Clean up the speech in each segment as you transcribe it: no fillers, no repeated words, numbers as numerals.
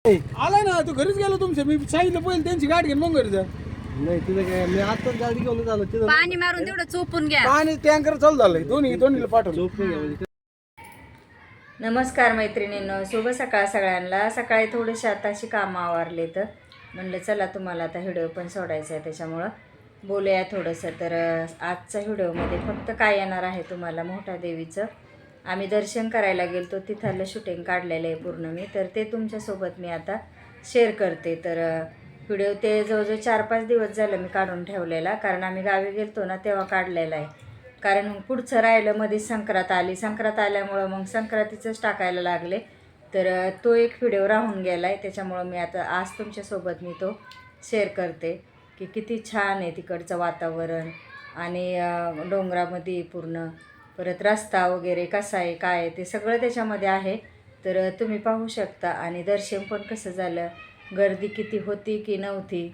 आलाय ना तू घरीच गेलो तुमच्या मी सांगितलं पहिले त्यांची गाडी घेऊन मग घरी जा नाही तुझं काय मी आताच गाडी घेऊन आलो तिथं पाणी मारून तेवढं चोपून घ्या. आणि टँकर चालू झालंय दोन्हीला पाठवलं झोपून घ्या म्हणजे. नमस्कार मैत्रिणींनो, शुभ सकाळ सगळ्यांना. सकाळी थोडेसे आताशी कामं आवरले तर म्हणलं चला तुम्हाला आता व्हिडिओ पण सोडायचा आहे त्याच्यामुळं बोलूया थोडंसं. तर आजच्या व्हिडिओमध्ये फक्त काय येणार आहे तुम्हाला मोठ्या देवीचं आम्ही दर्शन करायला गेलतो तिथलं शूटिंग काढलेलं आहे पूर्ण मी, तर ते तुमच्यासोबत मी आता शेअर करते. तर व्हिडिओ ते जवळजवळ 4-5 दिवस झालं मी काढून ठेवलेला, कारण आम्ही गावी गेलतो ना तेव्हा काढलेला आहे. कारण पुढचं राहिलं मध्ये संक्रांत आल्यामुळं मग संक्रांतीचंच टाकायला लागले, तर तो एक व्हिडिओ राहून गेला आहे. त्याच्यामुळं मी आता आज तुमच्यासोबत मी तो शेअर करते की किती छान आहे तिकडचं वातावरण आणि डोंगरामध्ये पूर्ण परत रस्ता वगैरे कसा आहे काय आहे ते सगळं त्याच्यामध्ये आहे. तर तुम्ही पाहू शकता. आणि दर्शन पण कसं झालं, गर्दी किती होती की नव्हती,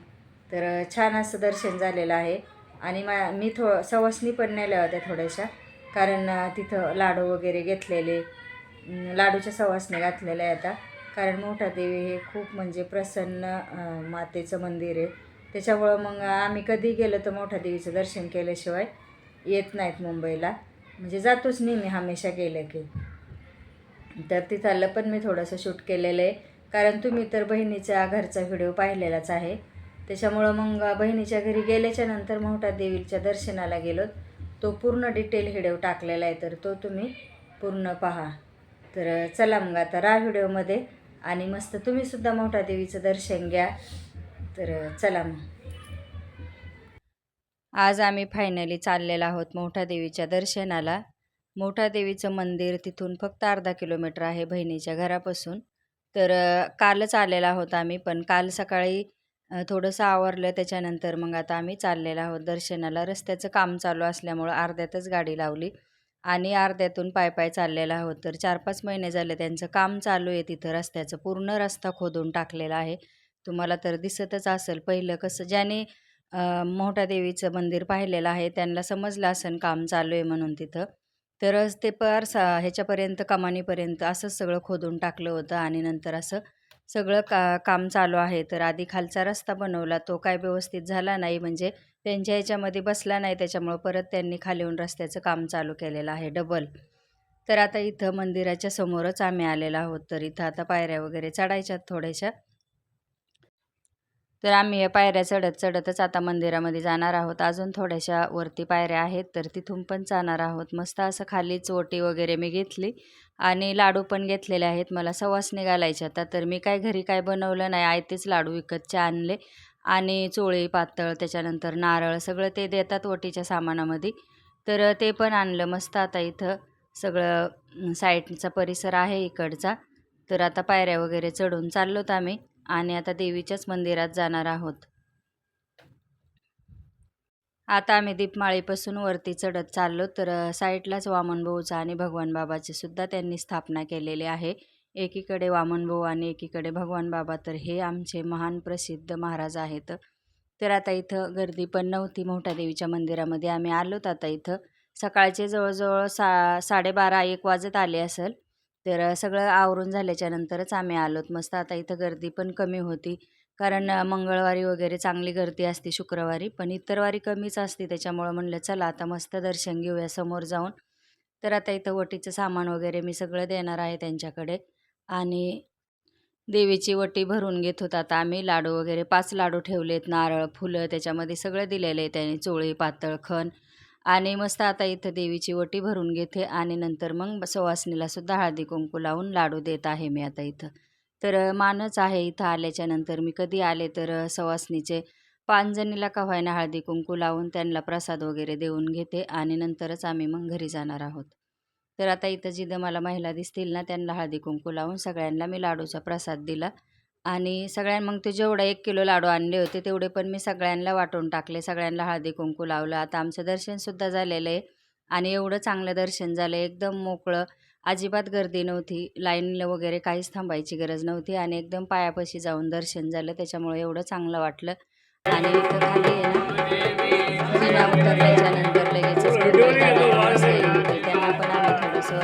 तर छान असं दर्शन झालेलं आहे. आणि मी सवासनी पण नेल्या होत्या थोड्याशा, कारण तिथं लाडू वगैरे घेतलेले, लाडूच्या सवासनी घातलेल्या आहे आता. कारण मोठा देवी हे खूप म्हणजे प्रसन्न मातेचं मंदिर आहे, त्याच्यामुळं मग आम्ही कधी गेलो तर मोठ्या देवीचं दर्शन केल्याशिवाय येत नाहीत मुंबईला, म्हणजे जातोच नेहमी हमेशा गेलं की. तर तिथलं पण मी थोडंसं शूट केलेलं आहे, कारण तुम्ही तर बहिणीच्या घरचा व्हिडिओ पाहिलेलाच आहे. त्याच्यामुळं मग बहिणीच्या घरी गेल्याच्या नंतर मोठ्या देवीच्या दर्शनाला गेलो, तो पूर्ण डिटेल व्हिडिओ टाकलेला आहे, तर तो तुम्ही पूर्ण पहा. तर चला मग आता राहा व्हिडिओमध्ये आणि मस्त तुम्हीसुद्धा मोठ्या देवीचं दर्शन घ्या. तर चला मग. आज आम्ही फायनली चाललेलो आहोत मोठ्या देवीच्या दर्शनाला. मोठ्या देवीचं मंदिर तिथून फक्त अर्धा किलोमीटर आहे बहिणीच्या घरापासून. तर कालच आलेला आहोत आम्ही, पण काल सकाळी थोडंसं आवरलं, त्याच्यानंतर मग आता आम्ही चाललेलो आहोत दर्शनाला. रस्त्याचं काम चालू असल्यामुळं अर्ध्यातच गाडी लावली आणि अर्ध्यातून पाय चाललेला आहोत. तर 4-5 महिने झाले त्यांचं काम चालू आहे तिथं. रस्त्याचं पूर्ण रस्ता खोदून टाकलेला आहे, तुम्हाला तर दिसतच असेल. पहिलं कसं ज्याने मोठ्या देवीचं मंदिर पाहिलेलं आहे त्यांना समजलं असेल काम चालू आहे म्हणून तिथं. तरच ते ह्याच्यापर्यंत कमानीपर्यंत असंच सगळं खोदून टाकलं होतं आणि नंतर असं सगळं काम चालू आहे. तर आधी खालचा रस्ता बनवला, तो काय व्यवस्थित झाला नाही, म्हणजे त्यांच्या ह्याच्यामध्ये बसला नाही, त्याच्यामुळं परत त्यांनी खाली येऊन रस्त्याचं काम चालू केलेलं आहे डबल. तर आता इथं मंदिराच्या समोरच आम्ही आलेलो आहोत. तर इथं आता पायऱ्या वगैरे चढायच्यात थोड्याशा. तर आम्ही या पायऱ्या चढतच आता मंदिरामध्ये जाणार आहोत. अजून थोड्याशा वरती पायऱ्या आहेत, तर तिथून पण जाणार आहोत. मस्त असं खालीच ओटी वगैरे मी घेतली आणि लाडू पण घेतलेले आहेत. मला सवासणी घालायच्या आता, तर मी काय घरी काय बनवलं नाही, आयतेच लाडू विकतचे आणले आणि चोळी पातळ त्याच्यानंतर नारळ सगळं ते देतात ओटीच्या सामानामध्ये, तर ते पण आणलं. मस्त आता इथं सगळं साईडचा परिसर आहे इकडचा. तर आता पायऱ्या वगैरे चढून चाललोत आम्ही आणि आता देवीच्याच मंदिरात जाणार आहोत. आता आम्ही दीपमाळीपासून वरती चढत चाललो. तर साईडलाच वामनभाऊचा आणि भगवान बाबाची सुद्धा त्यांनी स्थापना केलेली आहे. एकीकडे वामनभाऊ आणि एकीकडे भगवान बाबा, तर हे आमचे महान प्रसिद्ध महाराज आहेत. तर आता इथं गर्दी पण नव्हती मोठ्या देवीच्या मंदिरामध्ये. आम्ही आलोत आता इथं. सकाळचे जवळजवळ 12:30-1 वाजत आले असेल. तर सगळं आवरून झाल्याच्या नंतरच आम्ही आलोत. मस्त आता इथं गर्दी पण कमी होती, कारण मंगळवारी वगैरे चांगली गर्दी असते, शुक्रवारी, पण इतर वारी कमीच असते. त्याच्यामुळं म्हणलं चला आता मस्त दर्शन घेऊया समोर जाऊन. तर आता इथं वटीचं सामान वगैरे मी सगळं देणार आहे त्यांच्याकडे आणि देवीची वटी भरून घेत होता. आता आम्ही लाडू वगैरे 5 लाडू ठेवलेत, नारळ फुलं त्याच्यामध्ये सगळं दिलेलं आहे त्यांनी, चोळी पातळ खण. आणि मस्त आता इथं देवीची वटी भरून घेते आणि नंतर मग सवासणीला सुद्धा हळदी कुंकू लावून लाडू देत आहे मी आता इथं. तर मानच आहे इथं आल्याच्या नंतर मी कधी आले तर सवासणीचे 5 जणीला का व्हायना हळदी कुंकू लावून त्यांना प्रसाद वगैरे देऊन घेते आणि नंतरच आम्ही मग घरी जाणार आहोत. तर आता इथं जिथं मला महिला दिसतील ना त्यांना हळदी कुंकू लावून सगळ्यांना मी लाडूचा प्रसाद दिला आणि मग ते जेवढा 1 किलो लाडू आणले होते तेवढे पण मी सगळ्यांना वाटून टाकले, सगळ्यांना हळदी कुंकू लावलं. आता आमचं दर्शनसुद्धा झालेलं आहे आणि एवढं चांगलं दर्शन झालं, एकदम मोकळं, अजिबात गर्दी नव्हती, लाईनला वगैरे काहीच थांबायची गरज नव्हती आणि एकदम पायापाशी जाऊन दर्शन झालं. त्याच्यामुळे एवढं चांगलं वाटलं. आणि इथं खाली आहे ना जिना उतरल्याच्यानंतर लगेचच त्यांना पण आम्ही थोडंसं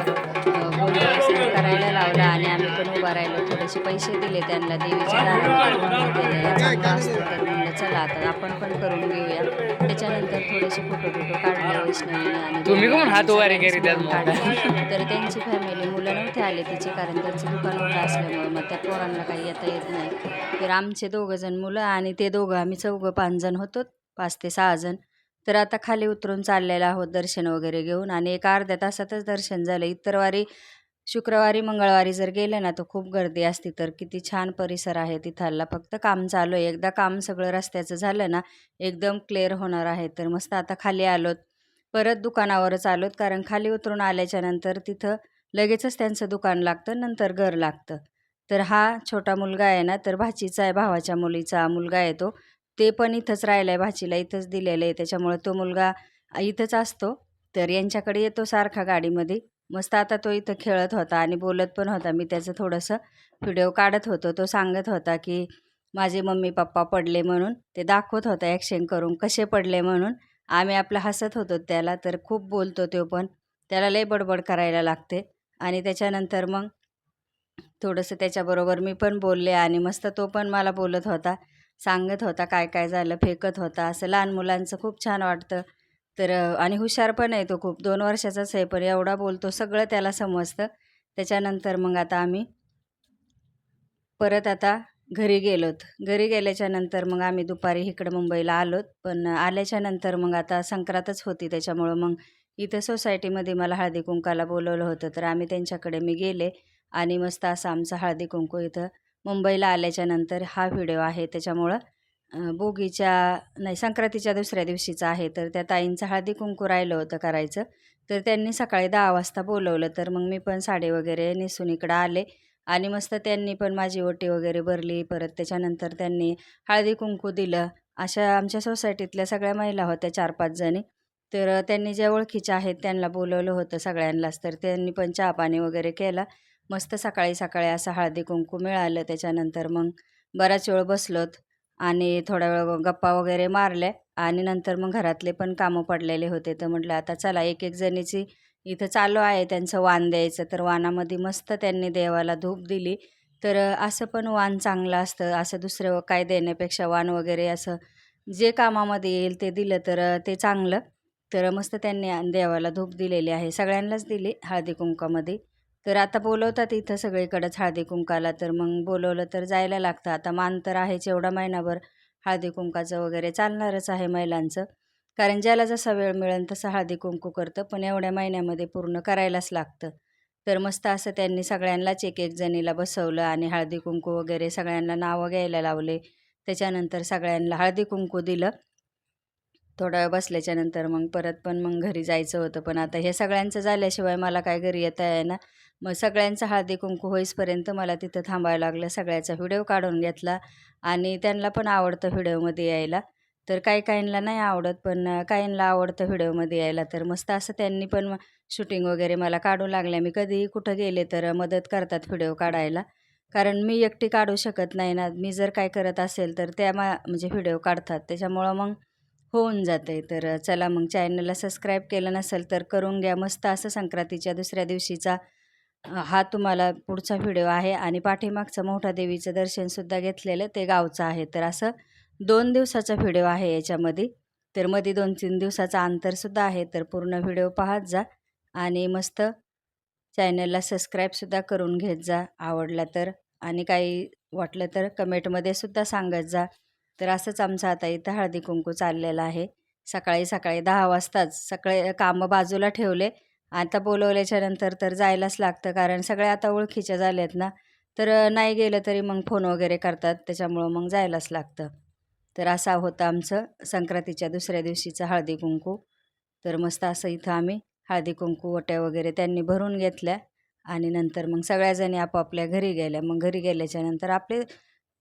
बोलणं करायला लावलं आणि आम्ही पण उभारायला थोडेसे पैसे दिले त्यांना. देवीच्या दारात उभारून केलेला चांगला असतो, तर म्हणलं चला आता आपण पण करून घेऊया. त्याच्यानंतर थोडेसे फोटो काढले वैष्णवीने आणि सगळ्यांनीच मिळून काढले. तर त्यांची फॅमिली मुलं नव्हते आले तिचे, कारण त्यांचं दुकान मोठं असल्यामुळं मग त्या पोरांना काही येता येत नाही. तर आमचे 2 जण मुलं आणि ते दोघं, आम्ही 4-5 जण होतो, 5 ते 6 जण. तर आता खाली उतरून चाललेलो आहोत दर्शन वगैरे घेऊन, आणि एक अर्ध्या तासातच दर्शन झालं. इतर वारी शुक्रवारी मंगळवारी जर गेलं ना तर खूप गर्दी असते. तर किती छान परिसर आहे तिथला. फक्त काम चालू आहे. एकदा काम सगळं रस्त्याचं झालं ना एकदम क्लिअर होणार आहे. तर मस्त आता खाली आलोत, परत दुकानावरच आलोत, कारण खाली उतरून आल्याच्या नंतर तिथं लगेचच त्यांचं दुकान लागतं, नंतर घर लागतं. तर हा छोटा मुलगा आहे ना, तर भाचीचा आहे, भावाच्या मुलीचा मुलगा आहे तो. ते पण इथंच राहिला आहे, भाचीला इथंच दिलेलं आहे. त्याच्यामुळे तो मुलगा इथंच असतो. तर यांच्याकडे येतो सारखा गाडीमध्ये. मस्त आता तो इथं खेळत होता आणि बोलत पण होता. मी त्याचं थोडंसं व्हिडिओ काढत होतो. तो सांगत होता की माझे मम्मी पप्पा पडले म्हणून. ते दाखवत होता ॲक्शन करून कसे पडले म्हणून. आम्ही आपलं हसत होतो त्याला. तर खूप बोलतो तो पण. त्याला लय बडबड करायला लागते. आणि त्याच्यानंतर मग थोडंसं त्याच्याबरोबर मी पण बोलले आणि मस्त तो पण मला बोलत होता. सांगत होता काय काय झालं, फेकत होता. असं लहान मुलांचं खूप छान वाटतं. तर आणि हुशार पण आहे तो खूप. 2 वर्षाचाच आहे, पण एवढा बोलतो, सगळं त्याला समजतं. त्याच्यानंतर मग आता आम्ही परत आता घरी गेलोत. घरी गेल्याच्या नंतर मग आम्ही दुपारी इकडं मुंबईला आलोत. पण आल्याच्या नंतर मग आता संक्रांतच होती, त्याच्यामुळं मग इथं सोसायटीमध्ये मला हळदी कुंकाला बोलवलं होतं. तर आम्ही त्यांच्याकडे मी गेले आणि मस्त असा आमचा हळदी कुंकू इथं मुंबईला आल्याच्या नंतर हा व्हिडिओ आहे. त्याच्यामुळं भोगीच्या नाही, संक्रांतीच्या दुसऱ्या दिवशीचा आहे. तर त्या ताईंचं हळदी कुंकू राहिलं होतं करायचं. तर त्यांनी सकाळी 10 वाजता बोलवलं. तर मग मी पण साडी वगैरे नेसून इकडं आले आणि मस्त त्यांनी पण माझी ओटी वगैरे भरली. परत त्याच्यानंतर त्यांनी हळदी कुंकू दिलं. अशा आमच्या सोसायटीतल्या सगळ्या महिला होत्या 4-5 जणी. तर त्यांनी ज्या ओळखीच्या आहेत त्यांना बोलवलं होतं सगळ्यांनाच. तर त्यांनी पण चहा-पाणी वगैरे केला. मस्त सकाळी सकाळी असं हळदी कुंकू मिळालं. त्याच्यानंतर मग बराच वेळ बसलोत आणि थोडा वेळ गप्पा वगैरे मारल्या आणि नंतर मग घरातले पण कामं पडलेले होते. तर म्हटलं आता चला एक जणीची इथं चालू आहे त्यांचं वाण द्यायचं. तर वाणामध्ये मस्त त्यांनी देवाला धूप दिली. तर असं पण वाण चांगलं असतं. असं दुसरं काय देण्यापेक्षा वाण वगैरे असं जे कामामध्ये येईल ते दिलं तर ते चांगलं. तर मस्त त्यांनी देवाला धूप दिलेली आहे. सगळ्यांनाच दिली हळदी कुंकामध्ये. तर आता बोलवतात इथं सगळीकडेच हळदी कुंकाला. तर मग बोलवलं तर जायला लागतं. आता मान तर आहेच, एवढा महिनाभर हळदी कुंकाचं वगैरे चालणारच आहे महिलांचं. कारण ज्याला जसा वेळ मिळेल तसं हळदी कुंकू करतं, पण एवढ्या महिन्यामध्ये पूर्ण करायलाच लागतं. तर मस्त असं त्यांनी सगळ्यांनाच एक जणीला बसवलं आणि हळदी कुंकू वगैरे सगळ्यांना नावं घ्यायला लावले. त्याच्यानंतर सगळ्यांना हळदी कुंकू दिलं. थोडा वेळ बसल्याच्यानंतर मग परत पण मग घरी जायचं होतं. पण आता हे सगळ्यांचं झाल्याशिवाय मला काय घरी येता येईना. मग सगळ्यांचं हळदी कुंकू होईपर्यंत मला तिथं थांबायला लागलं. सगळ्याचा व्हिडिओ काढून घेतला आणि त्यांना पण आवडतं व्हिडिओमध्ये यायला. तर काही काहींना नाही आवडत, पण काहींना आवडतं व्हिडिओमध्ये यायला. तर मस्त असं त्यांनी पण शूटिंग वगैरे मला काढू लागल्या. मी कधीही कुठं गेले तर मदत करतात व्हिडिओ काढायला. कारण मी एकटी काढू शकत नाही ना. मी जर काय करत असेल तर त्या म्हणजे व्हिडिओ काढतात. त्याच्यामुळं मग होऊन जाते. तर चला मग चॅनलला सबस्क्राईब केलं नसेल तर करून घ्या. मस्त असं संक्रांतीच्या दुसऱ्या दिवशीचा हा तुम्हाला पुढचा व्हिडिओ आहे आणि पाठीमागचं मोठा देवीचं दर्शनसुद्धा घेतलेलं ते गावचं आहे. तर असं 2 दिवसाचा व्हिडिओ आहे याच्यामध्ये. तर मध्ये 2-3 दिवसाचं अंतरसुद्धा आहे. तर पूर्ण व्हिडिओ पाहत जा आणि मस्त चॅनलला सबस्क्राईबसुद्धा करून घेत जा आवडला तर. आणि काही वाटलं तर कमेंटमध्ये सुद्धा सांगत जा. तर असंच आमचं आता इथं हळदी कुंकू चाललेलं आहे. सकाळी सकाळी 10 वाजताच सगळे कामं बाजूला ठेवले. आता बोलवल्याच्या नंतर तर जायलाच लागतं, कारण सगळ्या आता ओळखीच्या झाल्यात ना. तर नाही गेलं तरी मग फोन वगैरे करतात, त्याच्यामुळं मग जायलाच लागतं. तर असा होता आमचं संक्रांतीच्या दुसऱ्या दिवशीचं हळदी कुंकू. तर मस्त असं इथं आम्ही हळदी कुंकू ओट्या वगैरे त्यांनी भरून घेतल्या आणि नंतर मग सगळ्याजणी आपापल्या घरी गेल्या. मग घरी गेल्याच्या नंतर आपले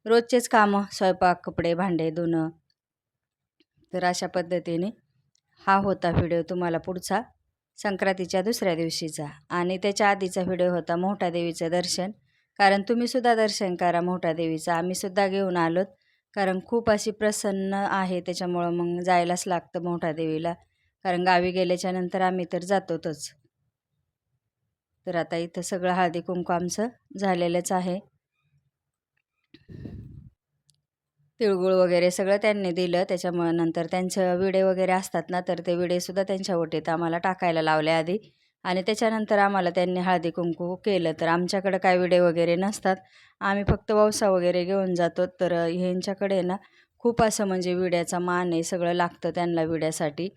रोजचेच कामं, स्वयंपाक, कपडे, भांडे धुणं. तर अशा पद्धतीने हा होता व्हिडिओ तुम्हाला पुढचा संक्रांतीच्या दुसऱ्या दिवशीचा. आणि त्याच्या आधीचा व्हिडिओ होता मोठ्या देवीचं दर्शन. कारण तुम्हीसुद्धा दर्शन करा मोठ्या देवीचं. आम्हीसुद्धा घेऊन आलोत, कारण खूप अशी प्रसन्न आहे. त्याच्यामुळं मग जायलाच लागतं मोठ्या देवीला, कारण गावी गेल्याच्या नंतर आम्ही तर जातोच. तर आता इथं सगळं हळदी कुंकू आमचं झालेलंच आहे. तिळगुळ वगैरे सगळं त्यांनी दिलं. त्याच्यामुळे नंतर त्यांचं विडे वगैरे असतात ना, तर ते विडेसुद्धा त्यांच्या ओटीत आम्हाला टाकायला लावले आधी. आणि त्याच्यानंतर आम्हाला त्यांनी हळदी कुंकू केलं. तर आमच्याकडं काय विडे वगैरे नसतात, आम्ही फक्त ववसा वगैरे घेऊन जातो. तर ह्यांच्याकडे ना खूप असं म्हणजे विड्याचा मान आहे, सगळं लागतं त्यांना विड्यासाठी.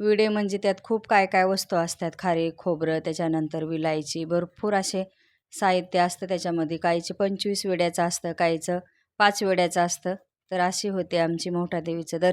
विडे म्हणजे त्यात खूप काय काय वस्तू असतात, खारीक, खोबरं, त्याच्यानंतर विलायची, भरपूर असे साहित्य असतं त्याच्यामध्ये. काहीचं 25 विड्याचं असतं, काहीचं 5 विड्याचं असतं. तर अशी होते आमची मोठा देवीचं दर्शन.